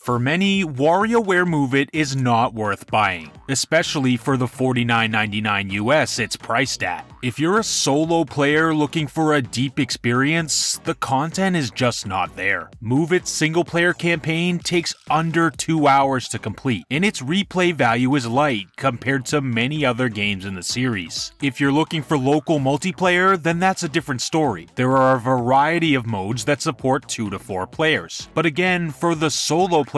For many, WarioWare Move It is not worth buying, especially for the $49.99 US it's priced at. If you're a solo player looking for a deep experience, the content is just not there. Move It's single-player campaign takes under 2 hours to complete, and its replay value is light compared to many other games in the series. If you're looking for local multiplayer, then that's a different story. There are a variety of modes that support 2 to 4 players. But again, for the solo player,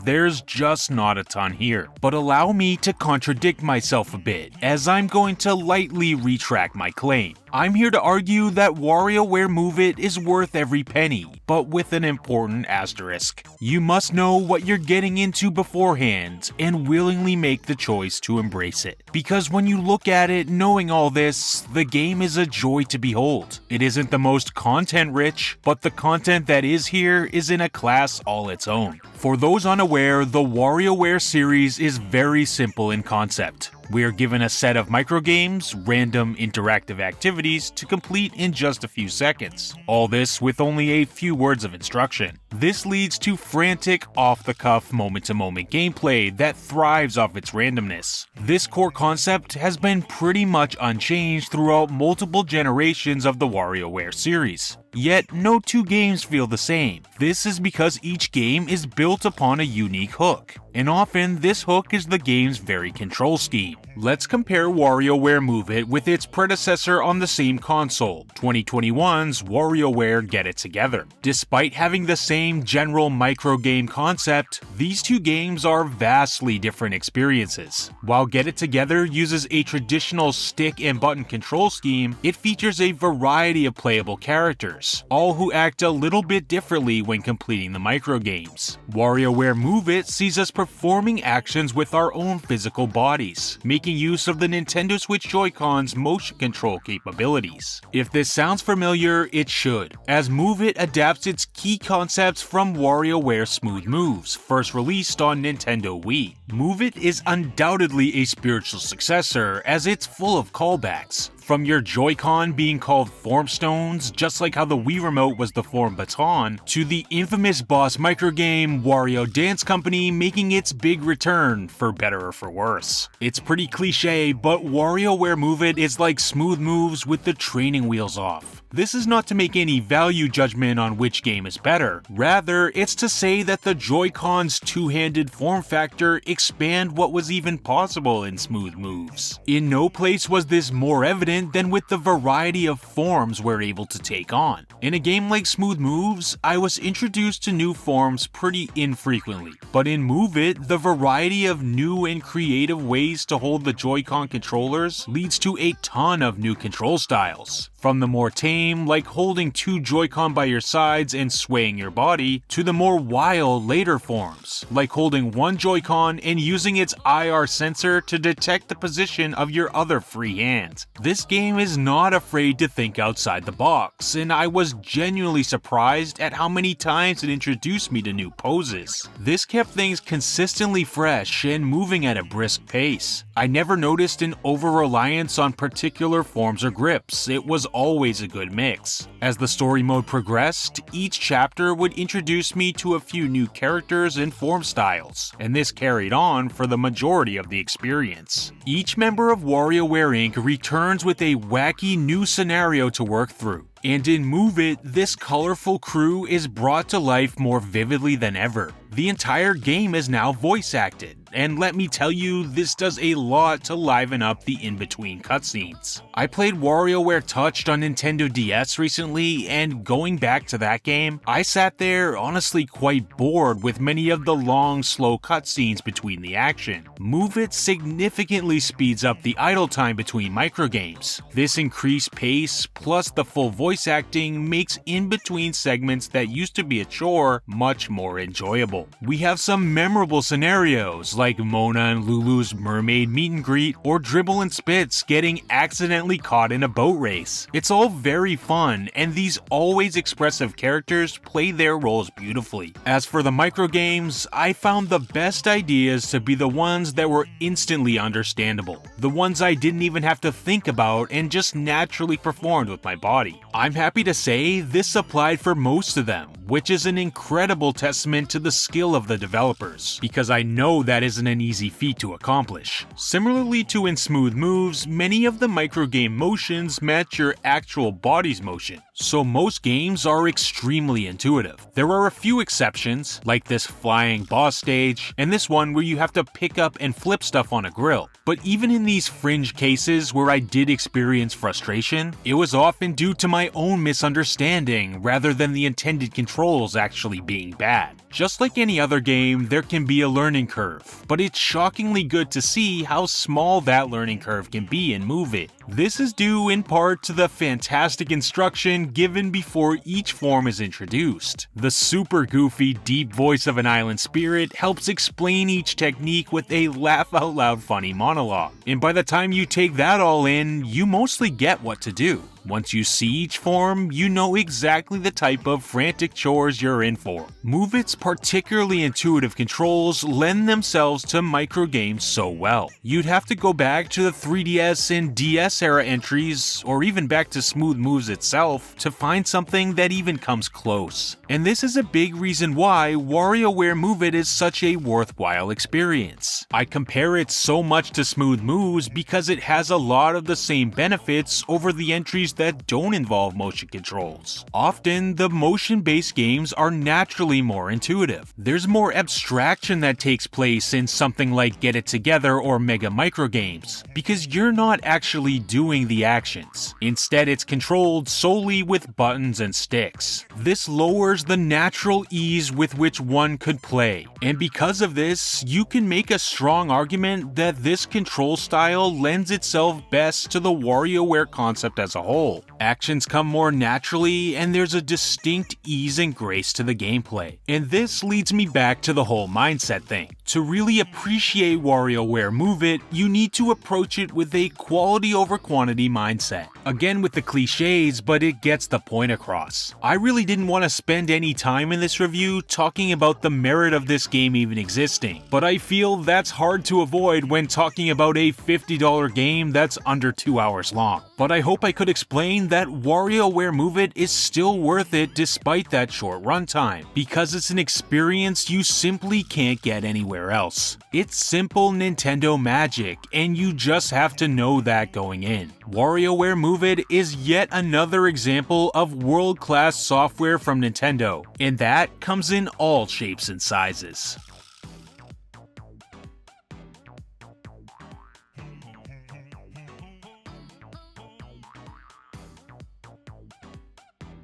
there's just not a ton here. But allow me to contradict myself a bit, as I'm going to lightly retract my claim. I'm here to argue that WarioWare Move It is worth every penny, but with an important asterisk. You must know what you're getting into beforehand and willingly make the choice to embrace it. Because when you look at it knowing all this, the game is a joy to behold. It isn't the most content-rich, but the content that is here is in a class all its own. For those unaware, the WarioWare series is very simple in concept. We are given a set of microgames, random interactive activities to complete in just a few seconds. All this with only a few words of instruction. This leads to frantic, off-the-cuff, moment-to-moment gameplay that thrives off its randomness. This core concept has been pretty much unchanged throughout multiple generations of the WarioWare series. Yet, no two games feel the same. This is because each game is built upon a unique hook, and often this hook is the game's very control scheme. Let's compare WarioWare Move It with its predecessor on the same console, 2021's WarioWare Get It Together. Despite having the same general microgame concept, these two games are vastly different experiences. While Get It Together uses a traditional stick and button control scheme, it features a variety of playable characters, all who act a little bit differently when completing the microgames. WarioWare Move It sees us performing actions with our own physical bodies, making use of the Nintendo Switch Joy-Con's motion control capabilities. If this sounds familiar, it should, as Move It adapts its key concepts from WarioWare Smooth Moves, first released on Nintendo Wii. Move It is undoubtedly a spiritual successor, as it's full of callbacks. From your Joy-Con being called Form Stones, just like how the Wii Remote was the Form Baton, to the infamous boss microgame Wario Dance Company making its big return, for better or for worse. It's pretty cliche, but WarioWare Move It is like Smooth Moves with the training wheels off. This is not to make any value judgment on which game is better. Rather, it's to say that the Joy-Con's two-handed form factor expand what was even possible in Smooth Moves. In no place was this more evident than with the variety of forms we're able to take on. In a game like Smooth Moves, I was introduced to new forms pretty infrequently, but in Move It, the variety of new and creative ways to hold the Joy-Con controllers leads to a ton of new control styles. From the more tame, like holding two Joy-Con by your sides and swaying your body, to the more wild later forms, like holding one Joy-Con and using its IR sensor to detect the position of your other free hand. This game is not afraid to think outside the box, and I was genuinely surprised at how many times it introduced me to new poses. This kept things consistently fresh and moving at a brisk pace. I never noticed an over-reliance on particular forms or grips. It was always a good mix. As the story mode progressed, each chapter would introduce me to a few new characters and form styles, and this carried on for the majority of the experience. Each member of WarioWare Inc. returns with a wacky new scenario to work through. And in Move It, this colorful crew is brought to life more vividly than ever. The entire game is now voice acted, and let me tell you, this does a lot to liven up the in-between cutscenes. I played WarioWare Touched on Nintendo DS recently, and going back to that game, I sat there honestly quite bored with many of the long, slow cutscenes between the action. Move It significantly speeds up the idle time between microgames. This increased pace, plus the full voice acting, makes in-between segments that used to be a chore much more enjoyable. We have some memorable scenarios, like Mona and Lulu's mermaid meet and greet, or Dribble and Spitz getting accidentally caught in a boat race. It's all very fun, and these always expressive characters play their roles beautifully. As for the microgames, I found the best ideas to be the ones that were instantly understandable. The ones I didn't even have to think about and just naturally performed with my body. I'm happy to say this applied for most of them, which is an incredible testament to the skill of the developers, because I know that isn't an easy feat to accomplish. Similarly to in Smooth Moves, many of the microgame motions match your actual body's motion, so most games are extremely intuitive. There are a few exceptions, like this flying boss stage, and this one where you have to pick up and flip stuff on a grill. But even in these fringe cases where I did experience frustration, it was often due to my own misunderstanding rather than the intended controls actually being bad. Just like any other game, there can be a learning curve, but it's shockingly good to see how small that learning curve can be in Move It. This is due in part to the fantastic instruction given before each form is introduced. The super goofy, deep voice of an island spirit helps explain each technique with a laugh-out-loud funny monologue, and by the time you take that all in, you mostly get what to do. Once you see each form, you know exactly the type of frantic chores you're in for. Move It's particularly intuitive controls lend themselves to microgames so well. You'd have to go back to the 3DS and DS era entries, or even back to Smooth Moves itself, to find something that even comes close. And this is a big reason why WarioWare Move It is such a worthwhile experience. I compare it so much to Smooth Moves because it has a lot of the same benefits over the entries that don't involve motion controls. Often, the motion-based games are naturally more intuitive. There's more abstraction that takes place in something like Get It Together or Mega Micro Games, because you're not actually doing the actions. Instead, it's controlled solely with buttons and sticks. This lowers the natural ease with which one could play, and because of this, you can make a strong argument that this control style lends itself best to the WarioWare concept as a whole. Actions come more naturally, and there's a distinct ease and grace to the gameplay. And this leads me back to the whole mindset thing. To really appreciate WarioWare Move It, you need to approach it with a quality over quantity mindset. Again with the cliches, but it gets the point across. I really didn't want to spend any time in this review talking about the merit of this game even existing, but I feel that's hard to avoid when talking about a $50 game that's under 2 hours long. But I hope I could explain that WarioWare Move It is still worth it despite that short runtime, because it's an experience you simply can't get anywhere else. It's simple Nintendo magic, and you just have to know that going in. WarioWare Move It is yet another example of world-class software from Nintendo, and that comes in all shapes and sizes.